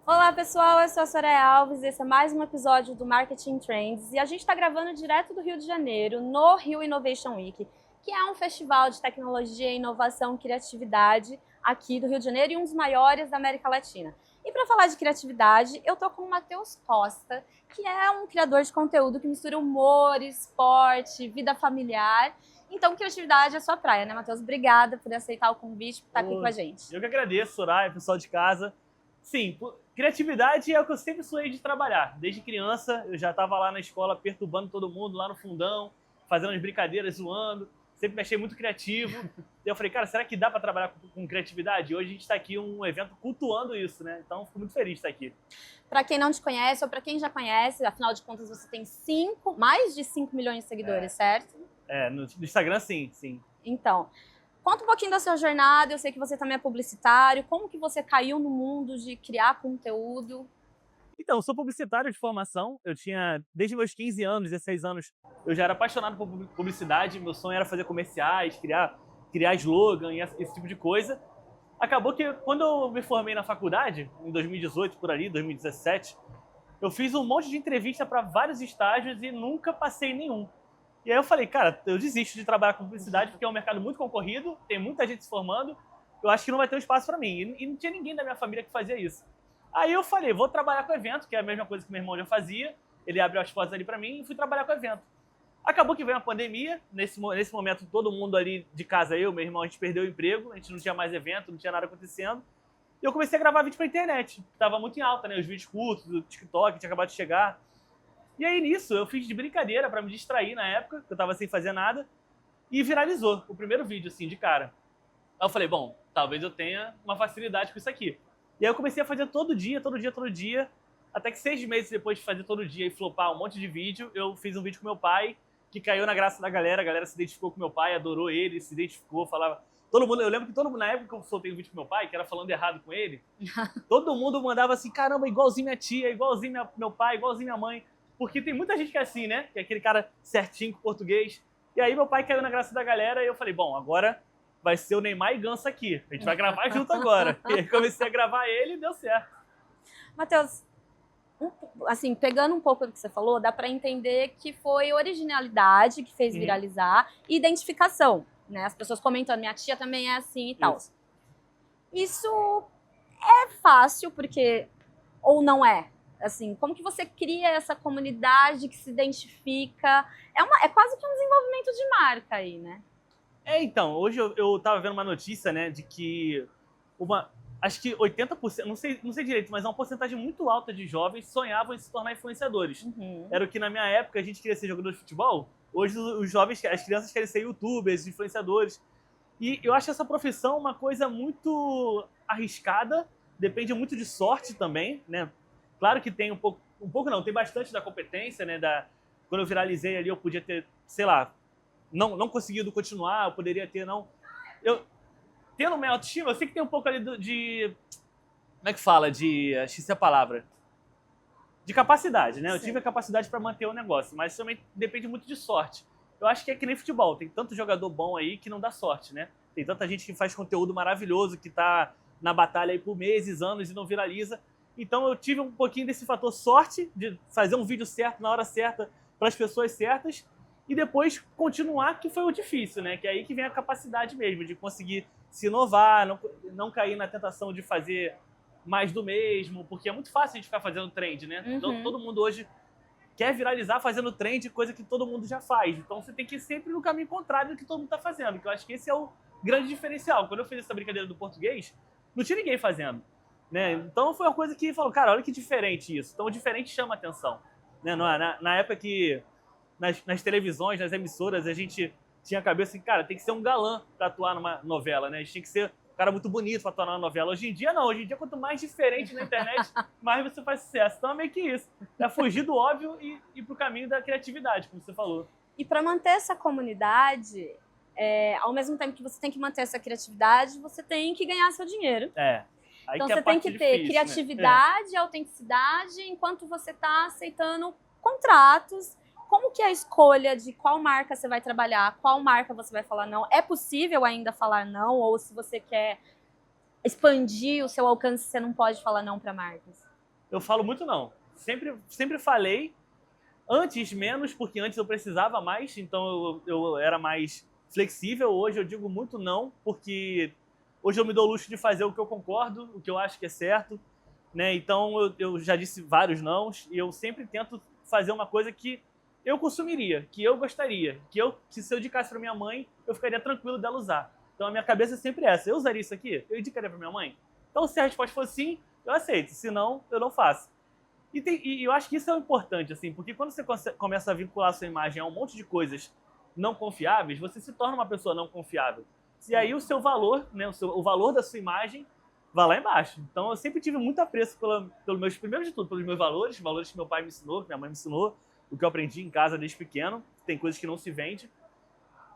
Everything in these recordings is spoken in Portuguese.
Olá pessoal, eu sou a Soraya Alves e esse é mais um episódio do Marketing Trends e a gente está gravando direto do Rio de Janeiro, no Rio Innovation Week, que é um festival de tecnologia, inovação e criatividade aqui do Rio de Janeiro e um dos maiores da América Latina. E para falar de criatividade, eu tô com o Matheus Costa, que é um criador de conteúdo que mistura humor, esporte, vida familiar. Então, criatividade é sua praia, né, Matheus? Obrigada por aceitar o convite, por estar aqui com a gente. Eu que agradeço, Soraya, pessoal de casa. Sim, criatividade é o que eu sempre sonhei de trabalhar. Desde criança, eu já estava lá na escola perturbando todo mundo, lá no fundão, fazendo as brincadeiras, zoando. Sempre me achei muito criativo. E eu falei, cara, será que dá para trabalhar com criatividade? E hoje a gente está aqui em um evento cultuando isso, né? Então, fico muito feliz de estar aqui. Para quem não te conhece ou para quem já conhece, afinal de contas você tem mais de 5 milhões de seguidores, certo? No Instagram, sim. Então, conta um pouquinho da sua jornada, eu sei que você também é publicitário, como que você caiu no mundo de criar conteúdo? Então, eu sou publicitário de formação. Eu tinha, desde meus 15 anos, 16 anos, eu já era apaixonado por publicidade. Meu sonho era fazer comerciais, criar slogan e esse tipo de coisa. Acabou que quando eu me formei na faculdade, em 2018, por ali, 2017, eu fiz um monte de entrevista para vários estágios e nunca passei nenhum. E aí eu falei, cara, eu desisto de trabalhar com publicidade porque é um mercado muito concorrido, tem muita gente se formando, eu acho que não vai ter um espaço para mim. E não tinha ninguém da minha família que fazia isso. Aí eu falei, vou trabalhar com evento, que é a mesma coisa que meu irmão já fazia. Ele abriu as portas ali para mim e fui trabalhar com evento. Acabou que veio a pandemia, nesse momento todo mundo ali de casa, eu, meu irmão, a gente perdeu o emprego, a gente não tinha mais evento, não tinha nada acontecendo. E eu comecei a gravar vídeo pra internet, que tava muito em alta, né? Os vídeos curtos, o TikTok tinha acabado de chegar. E aí nisso eu fiz de brincadeira para me distrair na época, que eu tava sem fazer nada, e viralizou o primeiro vídeo, assim, de cara. Aí eu falei, bom, talvez eu tenha uma facilidade com isso aqui. E aí eu comecei a fazer todo dia, até que 6 meses depois de fazer todo dia e flopar um monte de vídeo, eu fiz um vídeo com meu pai, que caiu na graça da galera, a galera se identificou com meu pai, adorou ele, se identificou, falava... Todo mundo, eu lembro que todo mundo, na época que eu soltei um vídeo com meu pai, que era falando errado com ele, todo mundo mandava assim, caramba, igualzinho minha tia, igualzinho meu pai, igualzinho minha mãe. Porque tem muita gente que é assim, né? Que é aquele cara certinho com português. E aí meu pai caiu na graça da galera e eu falei, bom, agora vai ser o Neymar e Ganso aqui. A gente vai gravar junto agora. E aí comecei a gravar ele e deu certo. Matheus, assim, pegando um pouco do que você falou, dá para entender que foi originalidade que fez viralizar e identificação, né? As pessoas comentando, minha tia também é assim e tal. Isso é fácil, porque... Ou não é? Assim, como que você cria essa comunidade que se identifica? É quase que um desenvolvimento de marca aí, né? Então, hoje eu tava vendo uma notícia, né, de que acho que 80%, não sei direito, mas é uma porcentagem muito alta de jovens sonhavam em se tornar influenciadores. Era o que na minha época a gente queria ser jogador de futebol. Hoje os jovens, as crianças querem ser youtubers, influenciadores. E eu acho essa profissão uma coisa muito arriscada, depende muito de sorte também, né? Claro que tem um pouco não, tem bastante da competência, né? Quando eu viralizei ali, eu podia ter, sei lá, não conseguido continuar, eu poderia ter, não... Tendo minha autoestima, eu sei que tem um pouco ali de... Como é que fala? Esqueci a palavra. De capacidade, né? Eu tive a capacidade para manter o negócio, mas também depende muito de sorte. Eu acho que é que nem futebol, tem tanto jogador bom aí que não dá sorte, né? Tem tanta gente que faz conteúdo maravilhoso, que tá na batalha aí por meses, anos e não viraliza. Então eu tive um pouquinho desse fator sorte, de fazer um vídeo certo, na hora certa, para as pessoas certas, e depois continuar, que foi o difícil, né? Que é aí que vem a capacidade mesmo, de conseguir se inovar, não cair na tentação de fazer mais do mesmo, porque é muito fácil a gente ficar fazendo trend, né? Todo mundo hoje quer viralizar fazendo trend, coisa que todo mundo já faz. Então você tem que ir sempre no caminho contrário do que todo mundo está fazendo, que eu acho que esse é o grande diferencial. Quando eu fiz essa brincadeira do português, não tinha ninguém fazendo, né? Então foi uma coisa que falou, cara, olha que diferente isso. Então o diferente chama atenção, né? Na época que nas televisões, nas emissoras, a gente tinha a cabeça assim, cara, tem que ser um galã para atuar numa novela, né? A gente tinha que ser um cara muito bonito para atuar numa novela. Hoje em dia, não. Hoje em dia, quanto mais diferente na internet, mais você faz sucesso. Então é meio que isso. É fugir do óbvio e ir pro caminho da criatividade, como você falou. E para manter essa comunidade, ao mesmo tempo que você tem que manter essa criatividade, você tem que ganhar seu dinheiro. Aí então que é você a tem parte que ter difícil, criatividade, né? autenticidade, enquanto você está aceitando contratos. Como que é a escolha de qual marca você vai trabalhar, qual marca você vai falar não? É possível ainda falar não? Ou se você quer expandir o seu alcance, você não pode falar não para marcas? Eu falo muito não. Sempre falei, antes menos, porque antes eu precisava mais, então eu era mais flexível. Hoje eu digo muito não, porque hoje eu me dou o luxo de fazer o que eu concordo, o que eu acho que é certo, né? Então eu já disse vários nãos e eu sempre tento fazer uma coisa que eu consumiria, que eu gostaria, que se eu indicasse para minha mãe, eu ficaria tranquilo dela usar. Então a minha cabeça é sempre essa. Eu usaria isso aqui? Eu indicaria para minha mãe? Então se a resposta for sim, eu aceito. Se não, eu não faço. E eu acho que isso é importante, assim, porque quando você começa a vincular a sua imagem a um monte de coisas não confiáveis, você se torna uma pessoa não confiável. E aí o seu valor, né, o valor da sua imagem vai lá embaixo. Então eu sempre tive muito apreço primeiro de tudo, pelos meus valores que meu pai me ensinou, que minha mãe me ensinou, o que eu aprendi em casa desde pequeno, tem coisas que não se vende.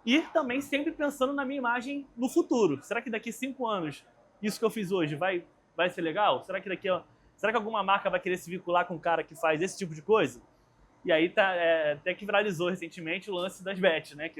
E também sempre pensando na minha imagem no futuro. Será que daqui 5 anos isso que eu fiz hoje vai ser legal? Será que alguma marca vai querer se vincular com um cara que faz esse tipo de coisa? E aí até que viralizou recentemente o lance das bets, né?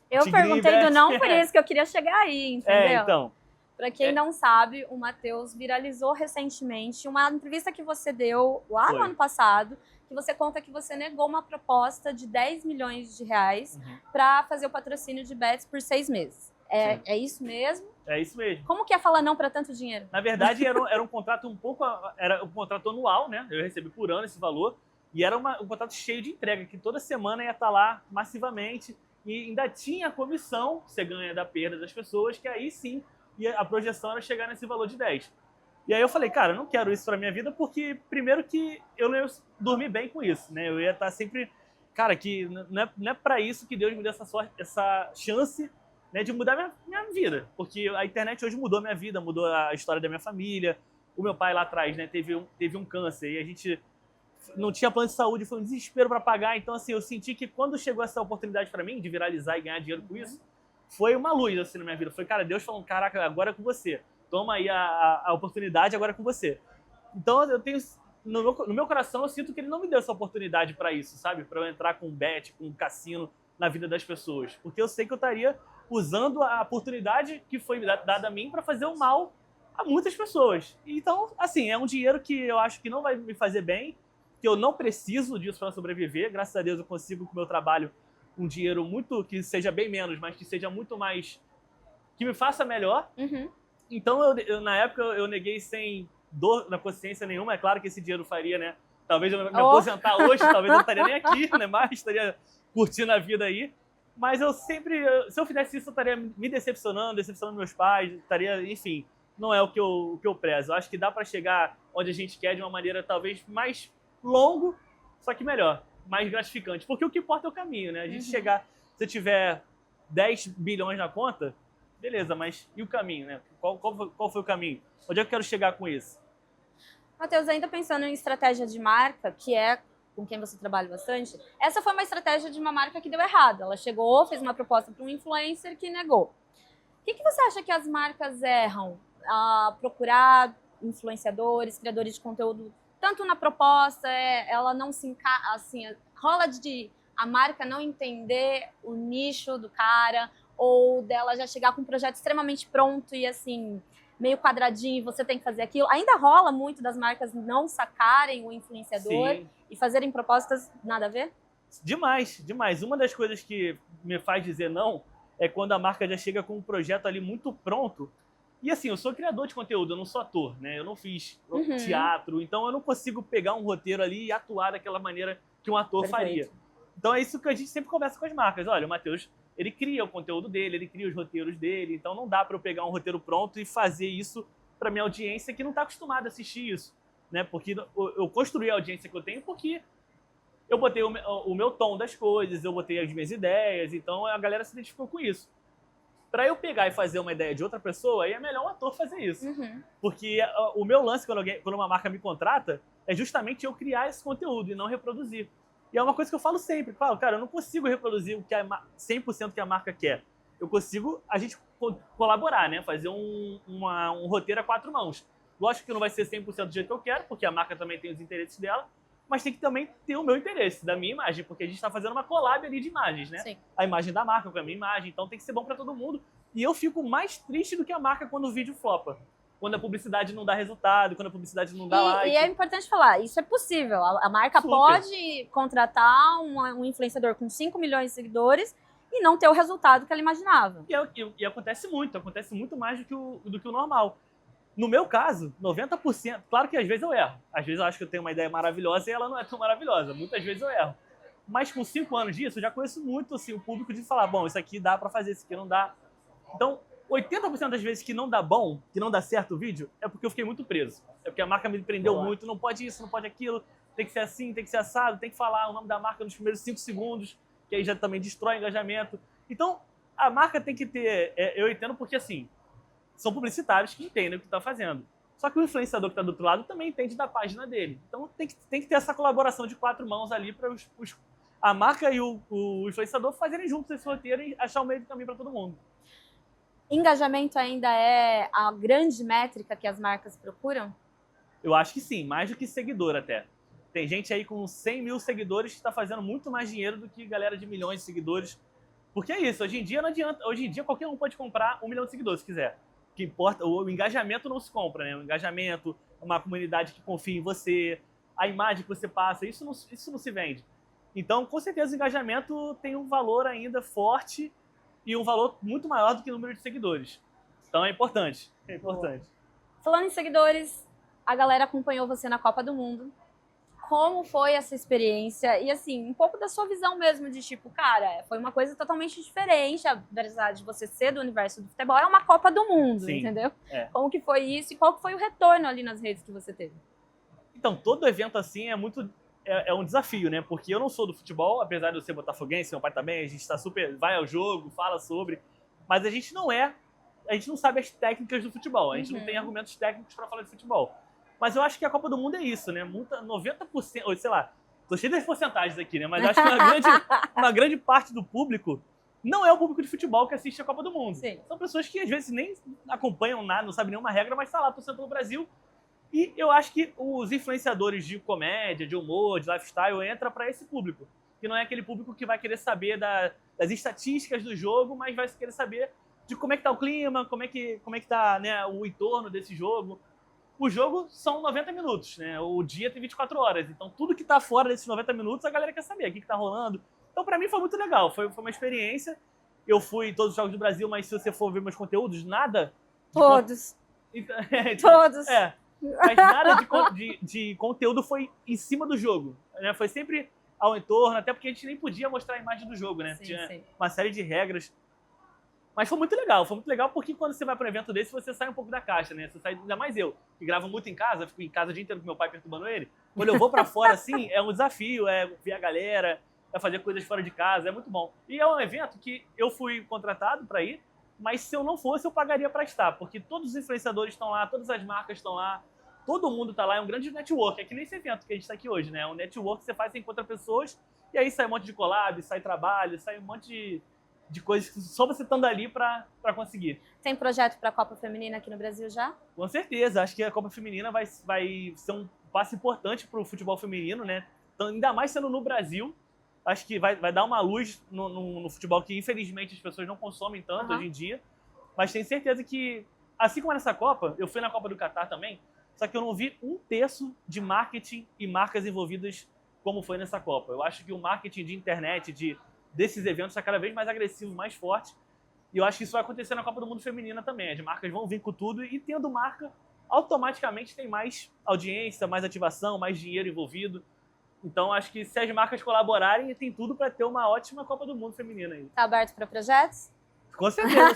Eu perguntei do não, por isso que eu queria chegar aí, entendeu? Então. Para quem não sabe, o Matheus viralizou recentemente uma entrevista que você deu lá no ano passado, que você conta que você negou uma proposta de 10 milhões de reais para fazer o patrocínio de bets por 6 meses. É isso mesmo? É isso mesmo. Como que é falar não para tanto dinheiro? Na verdade, era um contrato era um contrato anual, né? Eu recebi por ano esse valor. E era um contrato cheio de entrega, que toda semana ia estar lá massivamente. E ainda tinha a comissão, você ganha da perda das pessoas, que aí sim, a projeção era chegar nesse valor de 10. E aí eu falei, cara, eu não quero isso pra minha vida, porque primeiro que eu não ia dormir bem com isso, né? Eu ia estar sempre... Cara, que não é pra isso que Deus me deu essa chance, né, de mudar minha vida. Porque a internet hoje mudou a minha vida, mudou a história da minha família. O meu pai lá atrás, né, teve um câncer e a gente não tinha plano de saúde, foi um desespero para pagar. Então, assim, eu senti que quando chegou essa oportunidade para mim de viralizar e ganhar dinheiro com isso, foi uma luz, assim, na minha vida. Foi, cara, Deus falando, caraca, agora é com você. Toma aí a oportunidade, agora é com você. Então, eu tenho... No meu coração, eu sinto que ele não me deu essa oportunidade para isso, sabe? Para eu entrar com um bet, com um cassino na vida das pessoas. Porque eu sei que eu estaria usando a oportunidade que foi dada a mim para fazer o mal a muitas pessoas. Então, assim, é um dinheiro que eu acho que não vai me fazer bem, que eu não preciso disso para sobreviver. Graças a Deus eu consigo com o meu trabalho um dinheiro muito que seja bem menos, mas que seja muito mais, que me faça melhor. Então na época eu neguei sem dor na consciência nenhuma. É claro que esse dinheiro faria, né? Talvez eu me aposentar hoje, talvez eu não estaria nem aqui, né? Mas estaria curtindo a vida aí. Mas eu sempre, se eu fizesse isso, eu estaria me decepcionando meus pais, estaria, enfim, não é o que eu prezo. Eu acho que dá para chegar onde a gente quer de uma maneira talvez mais longo, só que melhor, mais gratificante. Porque o que importa é o caminho, né? A gente chegar, se eu tiver 10 bilhões na conta, beleza, mas e o caminho, né? Qual foi o caminho? Onde é que eu quero chegar com isso? Matheus, ainda pensando em estratégia de marca, que é com quem você trabalha bastante, essa foi uma estratégia de uma marca que deu errado. Ela chegou, fez uma proposta para um influencer que negou. O que você acha que as marcas erram a procurar influenciadores, criadores de conteúdo, tanto na proposta, ela não se encaixa, assim, rola de a marca não entender o nicho do cara, ou dela já chegar com um projeto extremamente pronto e assim, meio quadradinho, você tem que fazer aquilo. Ainda rola muito das marcas não sacarem o influenciador e fazerem propostas nada a ver? Demais, demais. Uma das coisas que me faz dizer não é quando a marca já chega com um projeto ali muito pronto. E assim, eu sou criador de conteúdo, eu não sou ator, né? Eu não fiz teatro, então eu não consigo pegar um roteiro ali e atuar daquela maneira que um ator faria. Então é isso que a gente sempre conversa com as marcas. Olha, o Matheus, ele cria o conteúdo dele, ele cria os roteiros dele, então não dá para eu pegar um roteiro pronto e fazer isso para minha audiência que não está acostumada a assistir isso, né? Porque eu construí a audiência que eu tenho porque eu botei o meu tom das coisas, eu botei as minhas ideias, então a galera se identificou com isso. Para eu pegar e fazer uma ideia de outra pessoa, aí é melhor um ator fazer isso. Porque o meu lance, quando uma marca me contrata, é justamente eu criar esse conteúdo e não reproduzir. E é uma coisa que eu falo sempre. Falo, cara, eu não consigo reproduzir o que 100% que a marca quer. Eu consigo, a gente colaborar, né? Fazer um roteiro a 4 mãos. Lógico que não vai ser 100% do jeito que eu quero, porque a marca também tem os interesses dela, mas tem que também ter o meu interesse, da minha imagem, porque a gente está fazendo uma collab ali de imagens, né? Sim. A imagem da marca com a minha imagem, então tem que ser bom para todo mundo. E eu fico mais triste do que a marca quando o vídeo flopa. quando a publicidade não dá resultado, quando a publicidade não dá like. E é importante falar, isso é possível. A marca Super. pode contratar um influenciador com 5 milhões de seguidores e não ter o resultado que ela imaginava. E acontece muito mais do que o normal. No meu caso, 90%, claro que às vezes eu erro. Às vezes eu acho que eu tenho uma ideia maravilhosa e ela não é tão maravilhosa. Muitas vezes eu erro. Mas com 5 anos disso, eu já conheço muito assim, o público de falar, bom, isso aqui dá pra fazer, isso aqui não dá. Então, 80% das vezes que não dá bom, que não dá certo o vídeo, é porque eu fiquei muito preso. É porque a marca me prendeu muito, não pode isso, não pode aquilo, tem que ser assim, tem que ser assado, tem que falar o nome da marca nos primeiros 5 segundos, que aí já também destrói o engajamento. Então, a marca tem que ter, eu entendo porque assim, são publicitários que entendem o que está fazendo. Só que o influenciador que está do outro lado também entende da página dele. Então tem que ter essa colaboração de 4 mãos ali para a marca e o influenciador fazerem juntos esse roteiro e achar o meio do caminho para todo mundo. Engajamento ainda é a grande métrica que as marcas procuram? Eu acho que sim, mais do que seguidor até. Tem gente aí com 100 mil seguidores que está fazendo muito mais dinheiro do que galera de milhões de seguidores. Porque é isso, hoje em dia não adianta. Hoje em dia qualquer um pode comprar 1 milhão de seguidores se quiser. O que importa, o engajamento não se compra, né? O engajamento, uma comunidade que confia em você, a imagem que você passa, isso não se vende. Então, com certeza, o engajamento tem um valor ainda forte e um valor muito maior do que o número de seguidores. Então é importante, é importante. Falando em seguidores, a galera acompanhou você na Copa do Mundo. Como foi essa experiência? E assim, um pouco da sua visão mesmo de tipo, cara, foi uma coisa totalmente diferente, apesar de você ser do universo do futebol, é uma Copa do Mundo, Sim, entendeu? É. Como que foi isso e qual que foi o retorno ali nas redes que você teve? Então, todo evento assim é um desafio, né? Porque eu não sou do futebol, apesar de eu ser botafoguense, meu pai também, a gente tá super, vai ao jogo, fala sobre, mas a gente não sabe as técnicas do futebol, a gente não tem argumentos técnicos para falar de futebol. Mas eu acho que a Copa do Mundo é isso, né? 90%, ou sei lá, tô cheio das porcentagens aqui, né? Mas acho que uma grande parte do público não é o público de futebol que assiste a Copa do Mundo. Sim. São pessoas que às vezes nem acompanham nada, não sabem nenhuma regra, mas tá lá torcendo pelo Brasil. E eu acho que os influenciadores de comédia, de humor, de lifestyle entram para esse público. Que não é aquele público que vai querer saber das estatísticas do jogo, mas vai querer saber de como é que tá o clima, como é que tá, né, o entorno desse jogo. O jogo são 90 minutos, né? O dia tem 24 horas. Então, tudo que tá fora desses 90 minutos, a galera quer saber o que tá rolando. Então, para mim, foi muito legal. Foi uma experiência. Eu fui em todos os Jogos do Brasil, mas se você for ver meus conteúdos, nada... Todos. Todos. Mas nada de conteúdo foi em cima do jogo. Né? Foi sempre ao entorno, até porque a gente nem podia mostrar a imagem do jogo, né? Sim, Tinha sim. uma série de regras. Mas foi muito legal porque quando você vai para um evento desse, você sai um pouco da caixa, né? Você sai, ainda mais eu, que gravo muito em casa, fico em casa o dia inteiro com meu pai perturbando ele. Quando eu vou para fora, assim, é um desafio, é ver a galera, é fazer coisas fora de casa, é muito bom. E é um evento que eu fui contratado para ir, mas se eu não fosse, eu pagaria para estar, porque todos os influenciadores estão lá, todas as marcas estão lá, todo mundo está lá, é um grande network. É que nem esse evento que a gente está aqui hoje, né? É um network que você faz, você encontra pessoas, e aí sai um monte de collab, sai trabalho, sai um monte de coisas que só você estando ali para conseguir. Tem projeto para a Copa Feminina aqui no Brasil já? Com certeza, acho que a Copa Feminina vai ser um passo importante para o futebol feminino, né? Então, ainda mais sendo no Brasil, acho que vai dar uma luz no futebol que, infelizmente, as pessoas não consomem tanto hoje em dia. Mas tenho certeza que, assim como nessa Copa, eu fui na Copa do Catar também, só que eu não vi 1/3 de marketing e marcas envolvidas como foi nessa Copa. Eu acho que o marketing de internet, desses eventos, está cada vez mais agressivo, mais forte. E eu acho que isso vai acontecer na Copa do Mundo Feminina também. As marcas vão vir com tudo e, tendo marca, automaticamente tem mais audiência, mais ativação, mais dinheiro envolvido. Então, acho que se as marcas colaborarem, tem tudo para ter uma ótima Copa do Mundo Feminina aí. Tá aberto para projetos? Com certeza,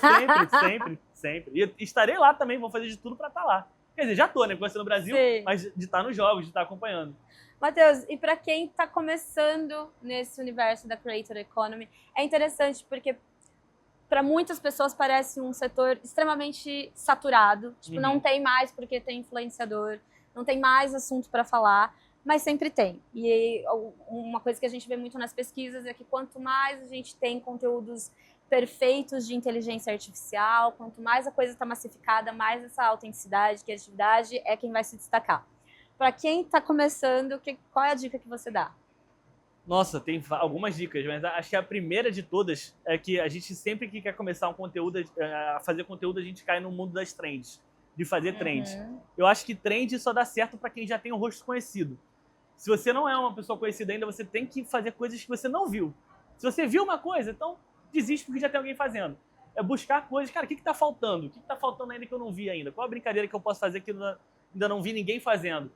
sempre. E estarei lá também, vou fazer de tudo para estar lá. Quer dizer, já tô, né? Porque vai ser no Brasil, Sim. mas de estar nos jogos, de estar acompanhando. Matheus, e para quem está começando nesse universo da Creator Economy, é interessante porque para muitas pessoas parece um setor extremamente saturado. Tipo, não tem mais porque tem influenciador, não tem mais assunto para falar, mas sempre tem. E uma coisa que a gente vê muito nas pesquisas é que quanto mais a gente tem conteúdos perfeitos de inteligência artificial, quanto mais a coisa está massificada, mais essa autenticidade, criatividade é quem vai se destacar. Para quem está começando, qual é a dica que você dá? Nossa, tem algumas dicas, mas acho que a primeira de todas é que a gente sempre que quer começar um conteúdo, a fazer conteúdo, a gente cai no mundo das trends. de fazer trend. Eu acho que trend só dá certo para quem já tem um rosto conhecido. Se você não é uma pessoa conhecida ainda, você tem que fazer coisas que você não viu. Se você viu uma coisa, então desiste porque já tem alguém fazendo. É buscar coisas, cara, o que está faltando? O que está faltando ainda que eu não vi ainda? Qual a brincadeira que eu posso fazer que eu ainda não vi ninguém fazendo?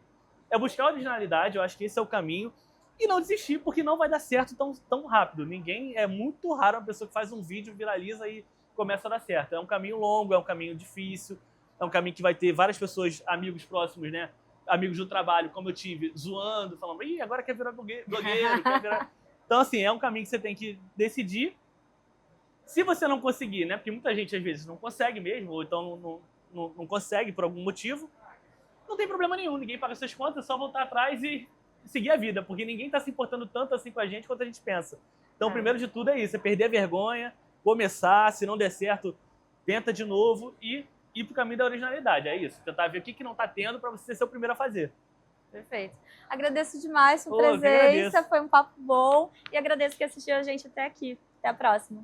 É buscar originalidade, eu acho que esse é o caminho. E não desistir, porque não vai dar certo tão rápido. É muito raro uma pessoa que faz um vídeo, viraliza e começa a dar certo. É um caminho longo, é um caminho difícil, é um caminho que vai ter várias pessoas, amigos próximos, né? Amigos do trabalho, como eu tive, zoando, falando, ih, agora quer virar blogueiro, quer virar... Então, assim, é um caminho que você tem que decidir. Se você não conseguir, né? Porque muita gente, às vezes, não consegue mesmo, ou então não consegue por algum motivo, não tem problema nenhum. Ninguém paga suas contas, é só voltar atrás e seguir a vida, porque ninguém está se importando tanto assim com a gente quanto a gente pensa. Então, primeiro de tudo é isso, é perder a vergonha, começar, se não der certo, tenta de novo e ir pro caminho da originalidade, é isso. Tentar ver o que não tá tendo para você ser o primeiro a fazer. Perfeito. Agradeço demais sua presença, foi um papo bom e agradeço que assistiu a gente até aqui. Até a próxima.